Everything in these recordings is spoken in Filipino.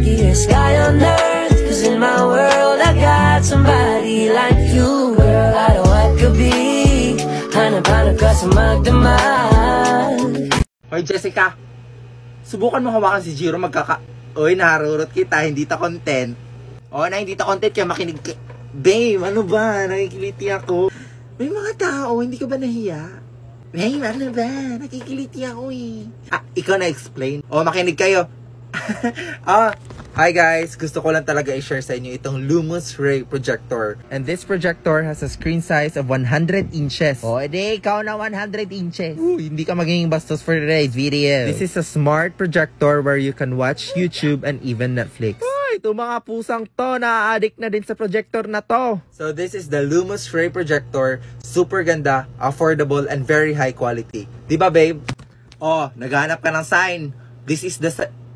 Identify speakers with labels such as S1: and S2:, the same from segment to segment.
S1: luckiest guy on earth, cause in my world I got somebody like you. Girl, I don't want to be hanap-hanap ka sa magdamag.
S2: Hoy Jessica, subukan mo hawakan si Jiro Oy, naharurot kita, hindi ta content. O na, hindi ta content kaya makinig ka. Babe, ano ba? Nakikiliti ako. May mga tao, hindi ka ba nahiya? Babe, ano ba? Nakikiliti ako eh. Ikaw na-explain. O, makinig kayo. Hi guys! Gusto ko lang talaga i-share sa inyo itong Lumos Ray projector. And this projector has a screen size of 100 inches. O, edi ikaw na 100 inches. Hindi ka magiging bastos for today's video. This is a smart projector where you can watch YouTube and even Netflix. Ito mga pusang to, na-addict na din sa projector na to. So this is the Lumos Ray projector. Super ganda, affordable, and very high quality. Diba babe? Oh, naghanap ka ng sign. This is the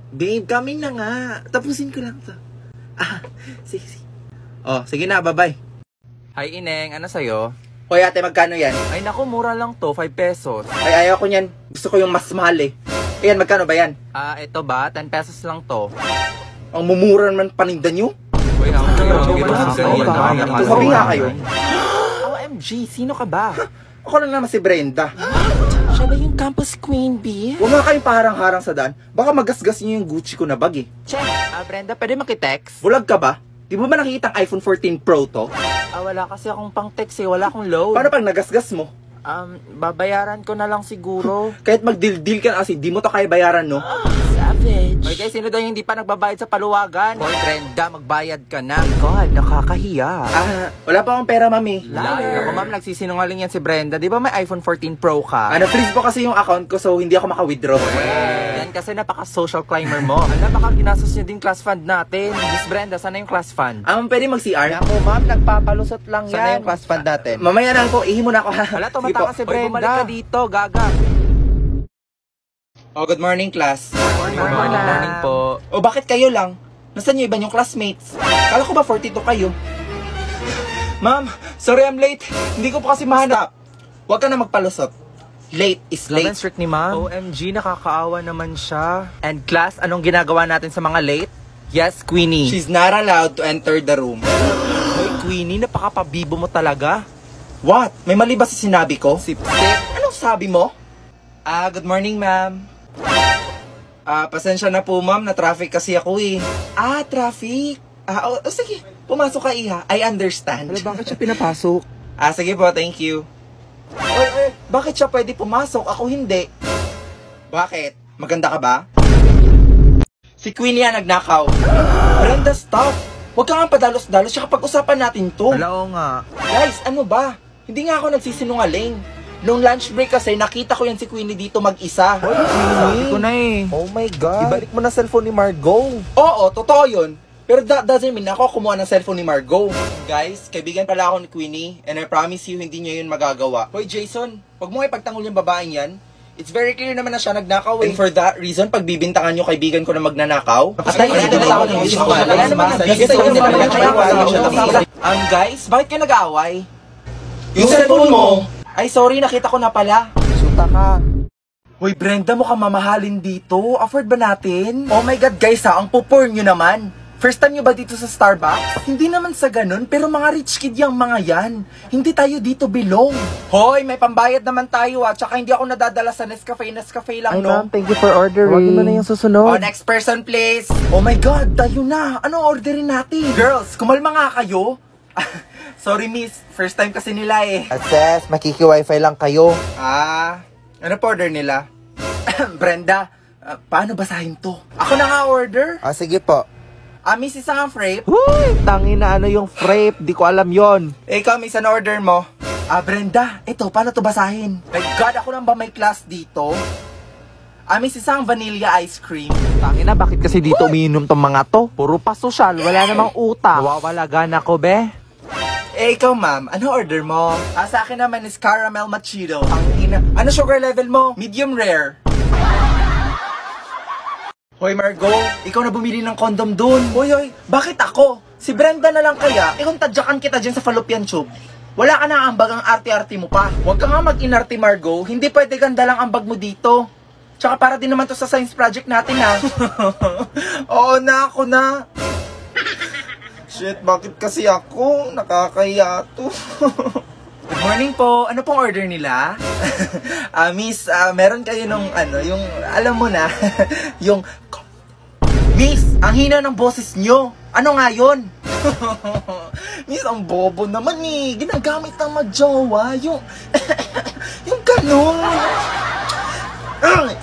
S2: babe, kami na nga. Tapusin ko lang to. Sige. Oh, sige na, bye-bye.
S3: Hi Ineng, ano sa'yo?
S2: Hoy ate, magkano yan?
S3: Ay naku, mura lang to, 5 pesos.
S2: Ay, ayaw ko yan. Gusto ko yung mas mahal eh. Ayan, magkano ba yan?
S3: Ito ba? 10 pesos lang to.
S2: Ang mumura naman paninda nyo.
S3: Uy, ang
S2: Sabi nga kayo.
S3: OMG, sino ka ba?
S2: Ako lang naman si Brenda.
S3: Siya ba yung campus queen bee?
S2: Huwag nga kayong paharang-harang sa daan. Baka magasgas nyo yung Gucci ko na bag eh.
S3: Check! Brenda, pwede makitext?
S2: Bulag ka ba? Di mo ba nakikita ang iPhone 14 Pro to?
S3: Wala kasi akong pang text eh. Wala akong load.
S2: Paano pag nagasgas mo?
S3: Babayaran ko na lang siguro.
S2: Kahit mag-deal ka na kasi di mo to kaya bayaran, no?
S3: Savage. Oy guys, sino daw yung hindi pa nagbabayad sa paluwagan? Hoy Brenda, magbayad ka na. God, nakakahiya.
S2: Wala pa akong pera, mami.
S3: Liar. Ako ma'am, nagsisinungaling yan si Brenda. Di ba may iPhone 14 Pro ka?
S2: Na-freeze po kasi yung account ko so hindi ako maka-withdraw.
S3: Yan kasi napaka-social climber mo. Baka ginastos niya din class fund natin. Miss Brenda, sana yung class fund?
S2: Pwede mag-CR?
S3: Ako ma'am, nagpapalusot lang yan. Sana yung class fund natin?
S2: Mamaya na po, ihi muna ako ha.
S3: Wala, tumata kasi Brenda. Oy, bumalik ka dito, gaga.
S2: Oh, good morning class.
S3: Good morning po.
S2: Oh, bakit kayo lang? Nasaan yung iba yung classmates? Kala ko ba 42 kayo? Ma'am, sorry I'm late. Hindi ko po kasi mahanap. Huwag ka na magpalusot. Late is late.
S3: Strict ni ma'am. OMG, nakakaawa naman siya. And class, anong ginagawa natin sa mga late? Yes, Queenie.
S2: She's not allowed to enter the room.
S3: Hoy, Queenie, napakapabibo mo talaga.
S2: What? May mali ba sa sinabi ko?
S3: Sip-sip.
S2: Anong sabi mo? Good morning, ma'am. Pasensya na po, ma'am. Na-traffic kasi ako eh. Traffic? Sige. Pumasok ka, iha. I understand.
S3: Bakit siya pinapasok?
S2: Sige po, thank you. Bakit siya pwede pumasok? Ako hindi. Bakit? Maganda ka ba? Si Queenie yan nagnakaw. Brenda, stop! Huwag ka nga padalos-dalos siya kapag usapan natin to.
S3: Hello nga.
S2: Guys, ano ba? Hindi nga ako nagsisinungaling. Noong lunch break kasi, nakita ko yan si Queenie dito mag-isa.
S3: Sabi ko na eh.
S2: Oh my God.
S3: Ibalik mo na cellphone ni Margot.
S2: Oo, totoo yun. Pero that doesn't mean ako kumuha ng cellphone ni Margot. Guys, kaibigan pala ako ni Queenie and I promise you hindi niya yun magagawa. Hoy Jason, wag mo ipagtanggol yung babaeng yan. It's very clear naman na siya nagnakaw eh. And for that reason, pagbibintangan nyo kaibigan ko na magnanakaw. Guys, bakit kayo nag-aaway? Yung cellphone mo! Ay, sorry, nakita ko na pala.
S3: Suta ka.
S2: Hoy, Brenda, mukhang mamahalin dito. Afford ba natin? Oh my God, guys ha, ang pupor nyo naman. First time nyo ba dito sa Starbucks? Hindi naman sa ganun, pero mga rich kid yung mga yan. Hindi tayo dito belong. Hoy, may pambayad naman tayo tsaka hindi ako nadadala sa Nescafe lang, no?
S3: Ma'am, thank you for ordering. Huwag mo na yung susunod.
S2: Oh, next person, please. Oh my God, tayo na. Anong orderin natin? Girls, kumalma nga kayo. Sorry, miss. First time kasi nila eh.
S3: Sis, makiki-wifi lang kayo.
S2: Ano po order nila? Brenda, paano basahin to? Ako na nga order.
S3: Sige po.
S2: Miss, isang frappe.
S3: Uy, tangin na ano yung frappe. Di ko alam yon.
S2: Ikaw, miss, ano order mo? Brenda, ito, paano to basahin? My God, ako lang ba may class dito? Miss, isang vanilla ice cream.
S3: Tangin na, bakit kasi dito umiinom tong mga to? Puro pa sosyal, wala namang utak. Nawawalagan ako, be.
S2: Ikaw, ma'am, ano order mo? Sa akin naman is caramel macchiato. Ano sugar level mo? Medium rare. Hoy, Margot, ikaw na bumili ng condom dun. Hoy, bakit ako? Si Brenda na lang kaya? Kung tadyakan kita dyan sa fallopian tube. Wala ka na ambag ang arte-arte mo pa. Huwag ka nga mag-inarte, Margot. Hindi pwede ganda lang ambag mo dito. Tsaka para din naman to sa science project natin, ha? Oo na, ako na. Shit, bakit kasi ako? Nakakahiya to. Good morning po. Ano pong order nila? Miss, meron kayo nung yung, alam mo na, yung, Miss, ang hina ng boses nyo. Ano nga yun? Miss, ang bobo naman eh. Ginagamit ng magjowa. Yung, yung ganun.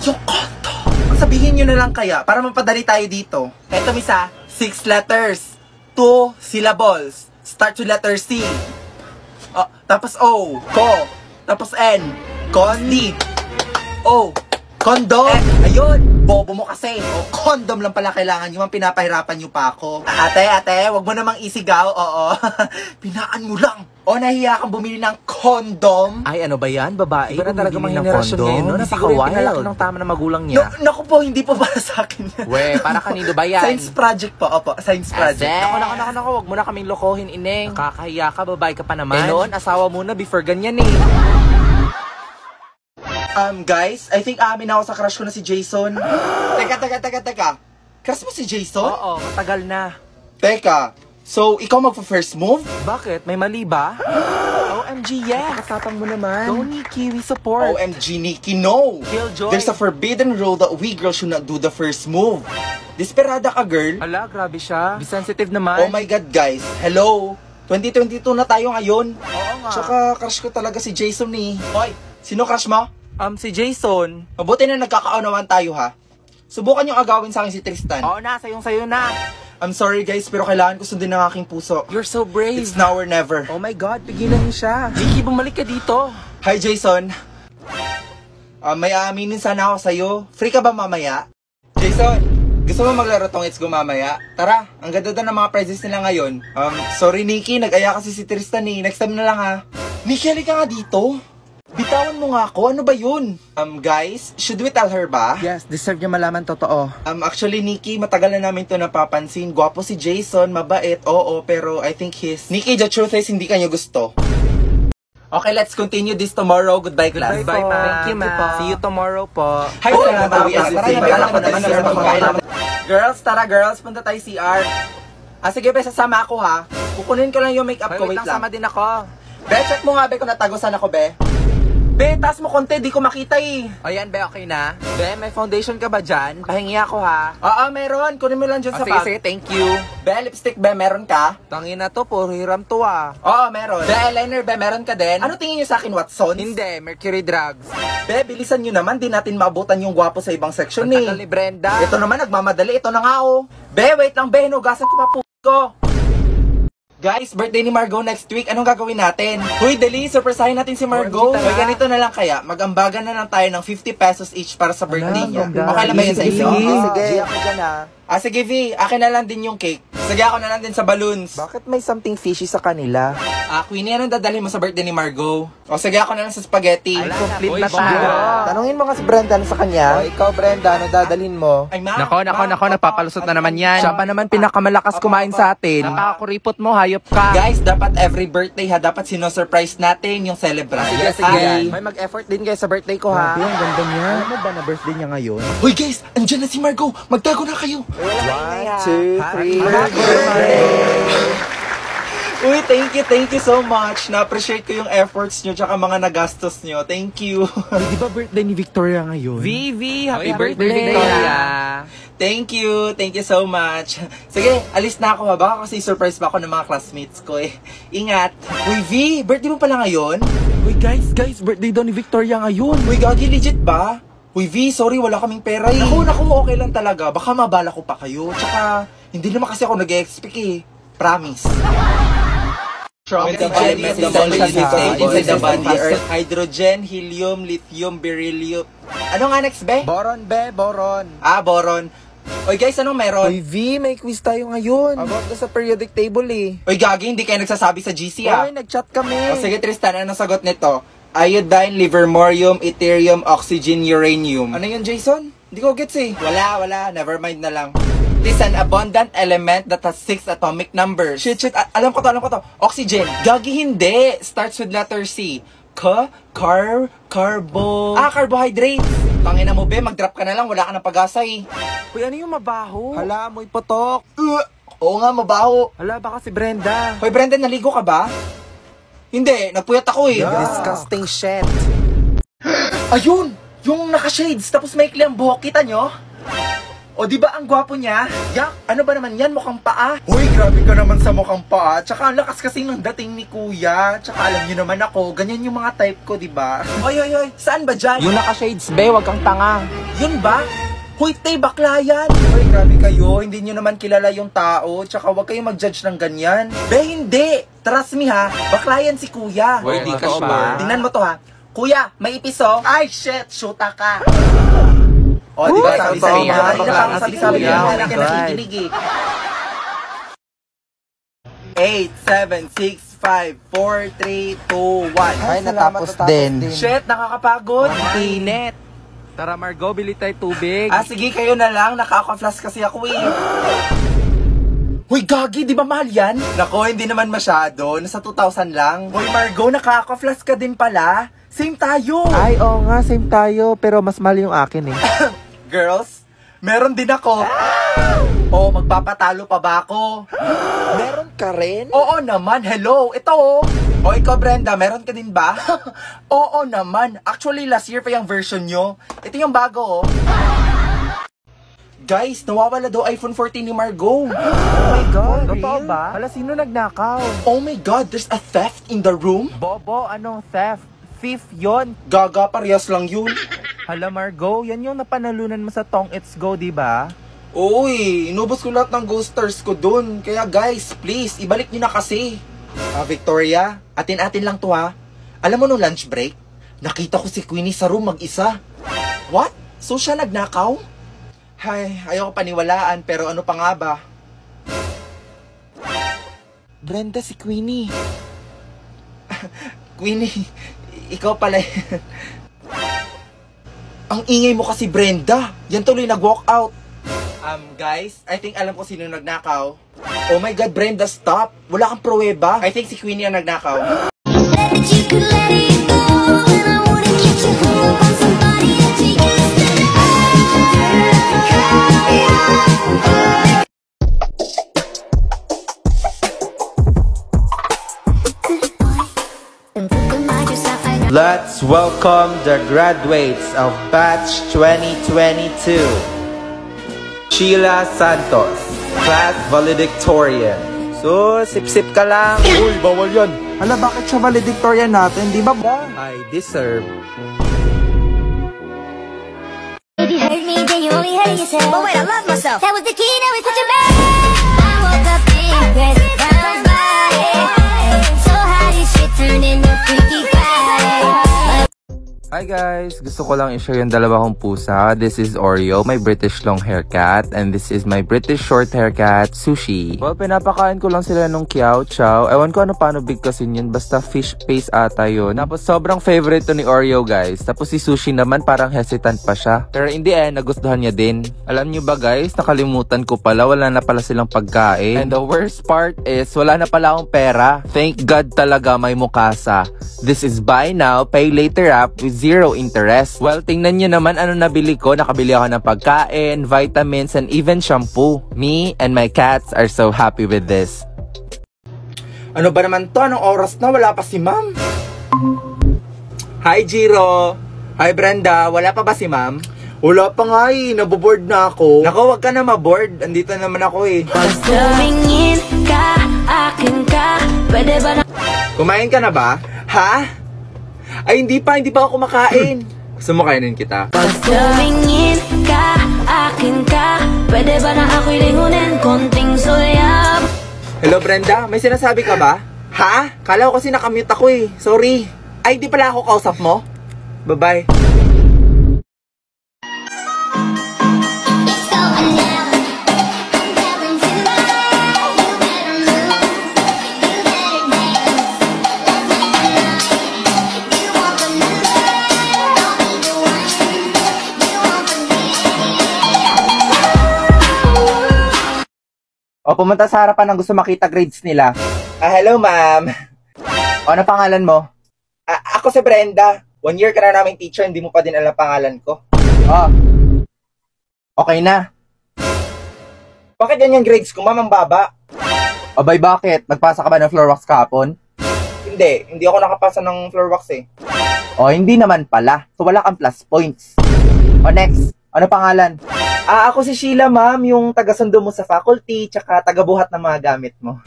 S2: Yung konto. Sabihin nyo na lang kaya para mapadali tayo dito. Eto, Miss, 6 letters. 2 syllables. Start with letter C. Tapos O. Ko. Tapos N. Condi. O. Condom. Ayun. Bobo mo kasi. Condom lang pala kailangan nyo. Pinapahirapan nyo pa ako. Ate, wag mo namang isigaw. Oo. Pinaan mo lang. Nahiya kang bumili ng condom.
S3: Ay, ano ba yan, babae?
S2: Iba na talaga mga
S3: henerasyon ngayon, no? Napaka-wild. Pinalaki ng tama ng magulang niya.
S2: Naku po, hindi po para sa akin.
S3: We, para kanino ba yan?
S2: Science project po, opo. Science project.
S3: Naku, wag mo na kaming lokohin, ineng. Nakakahiya ka, babae ka pa naman. Noon, asawa mo na before ganyan eh.
S2: Guys, I think amin ako sa crush ko na si Jason. Teka. Crush mo si Jason?
S3: Oo, matagal na.
S2: Teka, so ikaw magpa-first move?
S3: Bakit? May mali ba? OMG, yes! Kasapang mo naman. Go, Nikki, we support.
S2: OMG, Nikki, no!
S3: Killjoy.
S2: There's a forbidden rule that we girls should not do the first move. Desperada ka, girl.
S3: Ala, grabe siya. Be sensitive naman.
S2: Oh my God, guys. Hello? 2022 na tayo ngayon.
S3: Oo nga.
S2: Tsaka crush ko talaga si Jason eh. Hoy, sino crush mo?
S3: Si Jason.
S2: Mabuti na nagkakaunawan tayo, ha? Subukan yung agawin sa akin si Tristan.
S3: Oo na, sayong-sayo na.
S2: I'm sorry guys, pero kailangan ko sundin ang aking puso.
S3: You're so brave.
S2: It's now or never.
S3: Oh my God, pigilan niyo siya. Nikki, bumalik ka dito.
S2: Hi Jason. May aaminin sana ako sa'yo. Free ka ba mamaya? Jason, gusto mo maglaro tong It's Go mamaya? Tara, ang ganda ng mga prizes nila ngayon. Sorry Nikki, nag-aya kasi si Tristan eh. Next time na lang ha. Nikki, halika nga dito. Bitawan mo nga ako, ano ba yun? Guys, should we tell her ba?
S3: Yes, deserve niya malaman totoo.
S2: Actually, Nikki, matagal na namin to napapansin. Gwapo si Jason, mabait, oo, pero I think Nikki, the truth is, hindi kanya gusto. Okay, let's continue this tomorrow. Goodbye, class.
S3: Goodbye, ma. Thank you, ma. See you tomorrow po.
S2: Hi, girls, tara girls, punta tayo CR. Sige, be, sasama ako ha. Kukunin ko lang yung makeup ko, wait lang.
S3: Sama din ako.
S2: Be, check mo nga, be, kung natagosan ako, be. Be, taas mo konti, di ko makita eh.
S3: O yan, be, okay na? Be, may foundation ka ba dyan? Pahingi ako ha.
S2: Oo, meron. Kunin mo lang dyan sa bag.
S3: Sige, thank you.
S2: Be, lipstick, be, meron ka?
S3: Tangin na to, puro hiram to ah.
S2: Oo, meron. Be, eyeliner, be, meron ka din? Ano tingin nyo sa akin, Watson?
S3: Hindi, Mercury Drugs.
S2: Be, bilisan nyo naman, di natin maabutan yung gwapo sa ibang section
S3: Ang
S2: eh.
S3: tagal ni Brenda.
S2: Ito naman, nagmamadali. Ito na nga oh. Be, wait lang, be, hinugasan ko pa po ko. Guys, birthday ni Margot next week. Anong gagawin natin? Huy, dali, surprisehin natin si Margot.
S3: OMG,
S2: Hoy, ganito na lang kaya. Mag-ambagan na lang tayo ng 50 pesos each para sa birthday niya.
S3: ganda.
S2: Okay lang ba yun sa inyo?
S3: Sige, ako dyan ah.
S2: Sige, V. Akin na lang din yung cake. Sige, ako na lang din sa balloons.
S3: Bakit may something fishy sa kanila?
S2: Queenie, anong dadalhin mo sa birthday ni Margot? Sige, ako na lang sa spaghetti.
S3: Ay, complete na
S2: Oy,
S3: tayo.
S2: Bob.
S3: Tanungin mo nga si Brenda ano sa kanya. Ikaw, Brenda, ano dadalhin mo?
S2: Ay, ma.
S3: Nako, napapalusot na naman yan. Siya pa naman pinakamalakas kumain sa atin. Nakakakuripot mo, hayop ka.
S2: Guys, dapat every birthday ha, dapat sino-surprise natin yung celebrant.
S3: Sige. May mag-effort din kayo sa birthday ko ha.
S4: Ang ganda niya. Alam mo ba na birthday niya ngayon?
S2: Hoy guys, andyan na si Margot. Magtago na kayo.
S4: 1, 2, 3.
S2: Uy, thank you so much. Na-appreciate ko yung efforts nyo tsaka mga nagastos nyo. Thank you.
S4: Di ba birthday ni Victoria ngayon?
S3: Vivi, happy
S2: Happy
S3: birthday,
S2: birthday,
S3: Victoria.
S2: Thank you so much. Sige, alis na ako ha. Baka kasi surprise pa ako ng mga classmates ko eh. Ingat. Uy, V, birthday mo pala ngayon?
S4: Uy guys, birthday daw ni Victoria ngayon.
S2: Uy, gagi, legit ba? Uy, V, sorry, wala kaming pera eh. Naku, okay lang talaga. Baka mabala ko pa kayo. Tsaka, hindi naman kasi ako nag-expect eh. Promise. Inside the body, earth, hydrogen, helium, lithium, beryllium. Ano nga next, be?
S3: Boron, be, boron.
S2: Boron. Oy guys, anong meron?
S3: Uy, V, may quiz tayo ngayon. About sa periodic table eh.
S2: Oy, gagi, hindi kayo nagsasabi sa GC
S3: Uy, nag-chat kami.
S2: Sige, Tristan, anong sagot nito? Iodine, livermorium, deuterium, oxygen, uranium. Ano yun, Jason? Hindi ko gets eh. Wala. Never mind na lang. It is an abundant element that has 6 atomic numbers. Shit. Alam ko to. Oxygen. Gagi, hindi. Starts with letter C. Carbohydrates. Tangina mo, be, mag-drop ka na lang, wala ka ng pag-asa eh.
S4: Uy, ano yung mabaho?
S3: Hala, mo'y putok.
S2: Oo nga, mabaho.
S4: Hala, baka si Brenda.
S2: Hoy, Brendan, naligo ka ba? Hindi, nagpuyat ako eh.
S3: Disgusting shit.
S2: Ayun! Yung naka-shades, tapos maikli ang buhok, kita nyo? O di ba ang gwapo niya? Yak, ano ba naman yan? Mukhang paa. Uy, grabe ka naman sa mukhang paa. Tsaka ang lakas kasi ng dating ni kuya. Tsaka alam niyo naman ako, ganyan yung mga type ko, di ba? Hoy, hoy, hoy, saan ba dyan?
S3: Yung naka-shades, be, wag kang tanga.
S2: Yun ba? Hoy, te, bakla yan. Hoy, grabe kayo. Hindi nyo naman kilala yung tao. Tsaka wag kayong mag-judge ng ganyan. Be, hindi. Trust me ha. Bakla yan si kuya.
S3: Hoy, di ka
S2: Totoo
S3: sure?
S2: ba? Tingnan mo to ha. Kuya, may ipiso. Ay, shit. Shoota ka. O, di ba? Sabi-sabi
S3: totoo
S2: niya.
S3: ba?
S2: Kanina pa ako sabi-sabi niya.
S3: Oh my
S2: Hindi ka
S3: God.
S2: nakikinig eh. 8, 7, 6, 5, 4, 3, 2, 1.
S3: Ay, natapos din.
S2: Shit, nakakapagod.
S3: Init.
S4: Tara, Margo, bili tayo tubig.
S2: Ah, sige, kayo na lang. Nakaka-flash kasi ako eh. Hoy, gagi, di ba mahal yan? Nako, hindi naman masyado. Nasa 2,000 lang. Hoy, Margo, nakaka-flash ka din pala. Same tayo.
S4: Ay, oo nga, same tayo. Pero mas mahal yung akin eh.
S2: Girls, meron din ako. Oh, magpapatalo pa ba ako?
S3: Meron ka rin?
S2: Oo naman, hello, ito oh. O ikaw Brenda, meron ka din ba? Oo naman, actually last year pa yung version nyo. Ito yung bago oh. Guys, nawawala daw iPhone 14 ni Margo.
S4: Oh my God,
S3: Totoo
S4: ba? Hala, sino nagnakaw?
S2: Oh my God, there's a theft in the room?
S4: Bobo, anong theft? Thief yon.
S2: Gaga, parehas lang yun.
S4: Hala, Margo, yan yung napanalunan mo sa Tong It's Go, di ba?
S2: Uy, inubos ko lahat ng ghosters ko dun. Kaya guys, please, ibalik nyo na kasi. Victoria, atin-atin lang to ha. Alam mo nung lunch break, nakita ko si Queenie sa room mag-isa. What? So siya nagnakaw? Hay, ayoko paniwalaan, pero ano pa nga ba?
S3: Brenda, si Queenie.
S2: Queenie, ikaw pala. Ang ingay mo kasi Brenda. Yan tuloy nag-walk out. Guys, I think alam ko sino nagnakaw. Oh my God, Brenda, stop. Wala kang pruweba. I think si Queenie ang nagnakaw.
S5: Let's welcome the graduates of Batch 2022. Sheila Santos, Class Valedictorian. So, sip-sip ka lang.
S4: Uy, bawal yan. Hala, bakit siya valedictorian natin? Di ba?
S5: I deserve.
S6: If you hurt me, then you only hurt yourself. But wait, I love myself. That was the key, now it's such a mess. I woke up in crazy brown body. So how this shit turned into Freaky Friday.
S4: Hi guys! Gusto ko lang i-share yung dalawa kong pusa. This is Oreo, my British long hair cat. And this is my British short hair cat, Sushi. Well, pinapakain ko lang sila nung Kiao Chow. Ewan ko ano paano bigkasin yun. Basta fish paste ata yun. Tapos sobrang favorite to ni Oreo guys. Tapos si Sushi naman parang hesitant pa siya. Pero in the end, nagustuhan niya din. Alam niyo ba guys, nakalimutan ko pala. Wala na pala silang pagkain. And the worst part is, wala na pala akong pera. Thank God talaga may mukasa. This is buy now, pay later app with 0 interest. Well, tingnan nyo naman ano nabili ko. Nakabili ako ng pagkain, vitamins, and even shampoo. Me and my cats are so happy with this.
S2: Ano ba naman to? Anong oras na? Wala pa si ma'am. Hi, Jiro. Hi, Brenda. Wala pa ba si ma'am? Wala pa nga eh. Naboboard na ako. Nako, wag ka na maboard. Andito naman ako eh.
S1: Tumingin ka, akin ka, pwede ba na?
S2: Kumain ka na ba? Ha? Ay, hindi pa ako kumakain. Gusto mo kainin kita?
S1: Tumingin ka, akin ka, pwede ba na ako'y lingunin konting soyap?
S2: Hello, Brenda. May sinasabi ka ba? Ha? Kala ko kasi nakamute ako eh. Sorry. Ay, di pala ako kausap mo? Bye-bye.
S6: It's going down. I'm telling you now. You better move. You better dance. Let's make a night. If you want the mood, I'll be the one. You want the
S2: O, pumunta sa harapan ng gusto makita grades nila. Hello, ma'am. O, ano pangalan mo? Ako si Brenda. 1 year ka na naming teacher, hindi mo pa din alam pangalan ko. Ah. Okay na. Bakit yan yung grades ko, ma'am, ang baba? Abay, bakit? Nagpasa ka ba ng floor wax kahapon? Hindi ako nakapasa ng floor wax eh. O, hindi naman pala. So, wala kang plus points. O, next. Ano pangalan? Ako si Sheila, ma'am, yung taga-sundo mo sa faculty, tsaka taga-buhat ng mga gamit mo.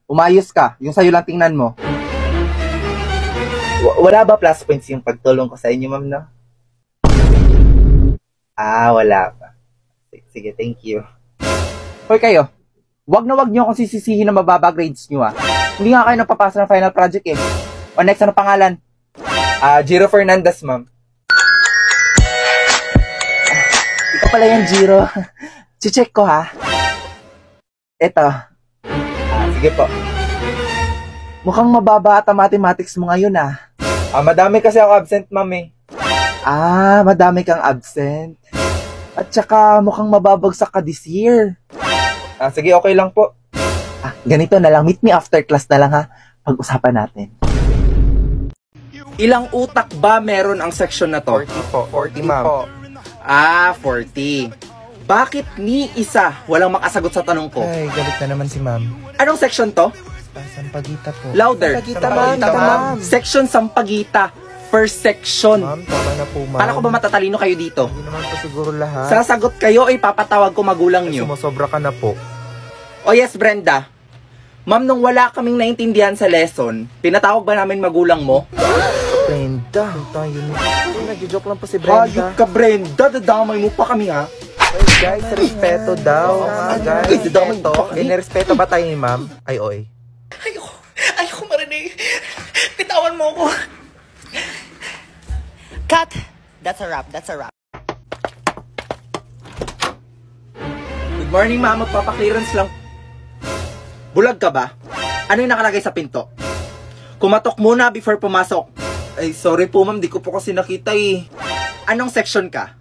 S2: Umayos ka. Yung sa'yo lang tingnan mo. Wala ba plus points yung pagtulong ko sa inyo, ma'am, no? Wala pa. Sige, thank you. Hoy kayo, wag na wag nyo akong sisisihin na mababa grades nyo Hindi nga kayo napapasa ng final project eh. O next, ano pangalan? Jiro Fernandez, ma'am. Ikaw pala yan, Jiro. Check ko ha. Eto. Sige po. Mukhang mababa at mathematics mo ngayon madami kasi ako absent, ma'am eh. Madami kang absent. At saka mukhang mababagsak ka this year. Sige, okay lang po. Ganito na lang. Meet me after class na lang Pag-usapan natin. Ilang utak ba meron ang section na to?
S4: 40 po. 40, ma'am.
S2: 40. Bakit ni isa walang makasagot sa tanong ko?
S4: Ay, galit na naman si ma'am.
S2: Anong section to?
S4: Sampagita po.
S2: Louder.
S4: Sampagita, ma'am.
S2: Section Sampagita. First section.
S4: Ma'am, tama na po, ma'am.
S2: Para ko ba matatalino kayo dito?
S4: Hindi naman po siguro lahat.
S2: Sasagot kayo ay papatawag ko magulang nyo.
S4: Sumusobra ka na po.
S2: O yes, Brenda. Ma'am, nung wala kaming naintindihan sa lesson, pinatawag ba namin magulang mo?
S4: Brenda. Tayo nag-joke lang po si Brenda.
S2: Ayok ka, Brenda. Dadamay mo pa kami, ha?
S4: Ay, guys, respeto daw. Guys,
S2: Ay, dadamay mo pa kami.
S4: Inirespeto ba tayo ni ma'am? Ay, oy.
S2: Ayoko marinig. Pitawan mo ako.
S7: Cut! That's a wrap, that's a wrap.
S2: Good morning, ma'am. Magpapaklearance lang. Bulag ka ba? Ano yung nakalagay sa pinto? Kumatok muna before pumasok. Ay, sorry po, ma'am. Di ko po kasi nakita eh. Anong section ka?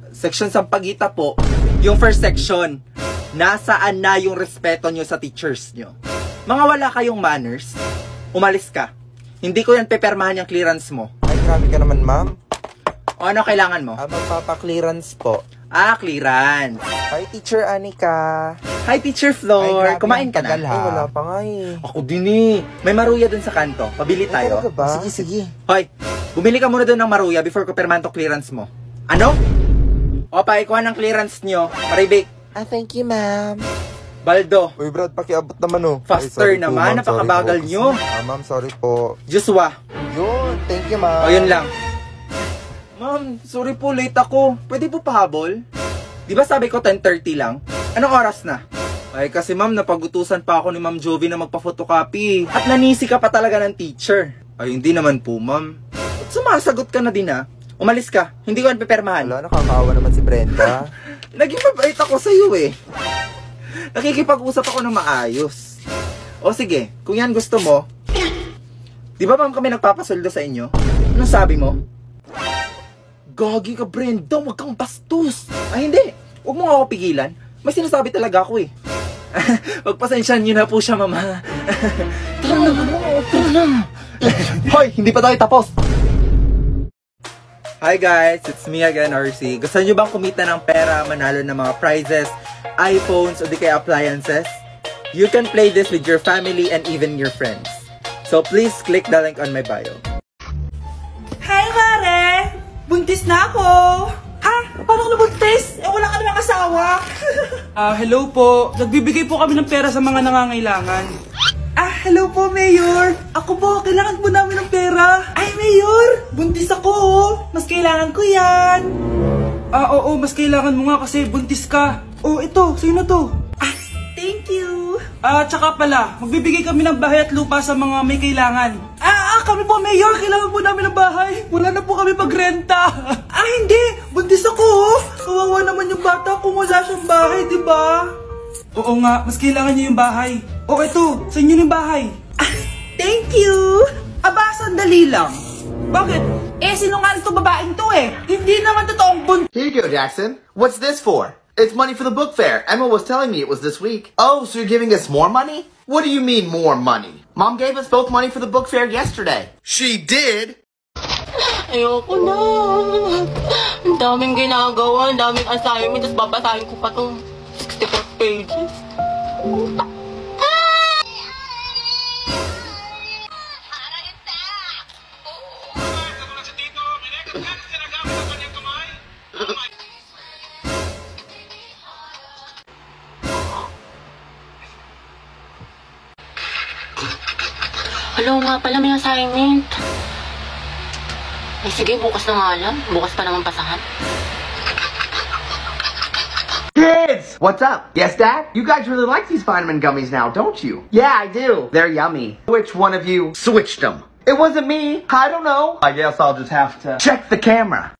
S2: Section Sampagita po. Yung first section. Nasaan na yung respeto nyo sa teachers nyo? Mga wala kayong manners, umalis ka. Hindi ko yan pepermahan yung clearance mo.
S4: Ay, grabe ka naman, ma'am.
S2: O ano kailangan mo?
S4: Magpapa-clearance po.
S2: Clearance.
S4: Hi, Teacher Anika.
S2: Hi, Teacher Flor.
S4: Ay, grabe,
S2: kumain ka na?
S4: tagal, ha? Ay, wala pa nga eh.
S2: Ako din eh. May maruya dun sa kanto. Pabili tayo.
S4: Talaga ba?
S2: Sige. Hoy, bumili ka muna dun ng maruya before ko permahan to clearance mo. Ano? O, paikuha ng clearance nyo. Maribik.
S4: Thank you, ma'am.
S2: Baldo.
S4: Uy, Brad, pakiabot naman oh.
S2: Faster
S4: Ay, sorry po,
S2: naman.
S4: ma'am.
S2: Napakabagal
S4: Sorry po.
S2: nyo.
S4: Ma'am, sorry po.
S2: Joshua.
S4: Yun, thank you, ma'am.
S2: O, yun lang. Ma'am, sorry po, late ako. Pwede po pahabol? Di ba sabi ko 10:30 lang? Anong oras na? Ay, kasi ma'am, napagutusan pa ako ni Ma'am Jovi na magpa-photocopy. At nanisi ka pa talaga ng teacher. Ay, hindi naman po, ma'am. Sumasagot ka na din Umalis ka. Hindi ko yan pepermahan.
S4: Wala, nakakaawa naman si Brenda.
S2: Naging mabait ako sa'yo eh. Nakikipag-usap ako ng maayos. O sige, kung yan gusto mo, di ba ma'am kami nagpapasoldo sa inyo? Anong sabi mo? Gagi ka, Brenda, wag kang bastos. Ay hindi, wag mo nga ako pigilan. May sinasabi talaga ako eh. Pagpasensyahan nyo na po siya, mama. Tara na. Hoy, hindi pa tayo tapos. Hi guys, it's me again, RC. Gusto nyo bang kumita ng pera, manalo ng mga prizes, iPhones, o di kaya appliances? You can play this with your family and even your friends. So please click the link on my bio.
S7: Hi, Mare! Buntis na ako! Paano ka nabuntis? Wala ka namang asawa!
S8: Hello po. Nagbibigay po kami ng pera sa mga nangangailangan.
S7: Hello po, Mayor! Ako po, kailangan po namin ng pera! Ay, Mayor! Buntis ako, Mas kailangan ko yan!
S8: Oo, mas kailangan mo nga kasi buntis ka. Ito, sino to?
S7: Thank you!
S8: Tsaka pala, magbibigay kami ng bahay at lupa sa mga may kailangan.
S7: Kami po, Mayor! Kailangan po namin ng bahay! Wala na po kami magrenta! Hindi! Buntis ako, Kawawa naman yung bata kung wala siyang bahay, di ba?
S8: Oo nga, mas kailangan niya yung bahay. Ito, sa inyo yung bahay.
S7: Thank you! Sandali lang. Bakit? Sinungaling to babaeng to Hindi naman totoong buntis.
S9: Here you go, Jackson. What's this for? It's money for the book fair. Emma was telling me it was this week. Oh, so you're giving us more money? What do you mean more money? Mom gave us both money for the book fair yesterday. She did?
S6: Ayoko na.
S10: Ang daming ginagawa, ang daming assignment, tapos babasahin ko pa itong 64 pages. Hello nga pala, may assignment. Eh sige, bukas na nga lang. Bukas pa naman pasahan.
S9: Kids! What's up? Yes, Dad? You guys really like these vitamin gummies now, don't you? Yeah, I do. They're yummy. Which one of you switched them? It wasn't me. I don't know. I guess I'll just have to check the camera.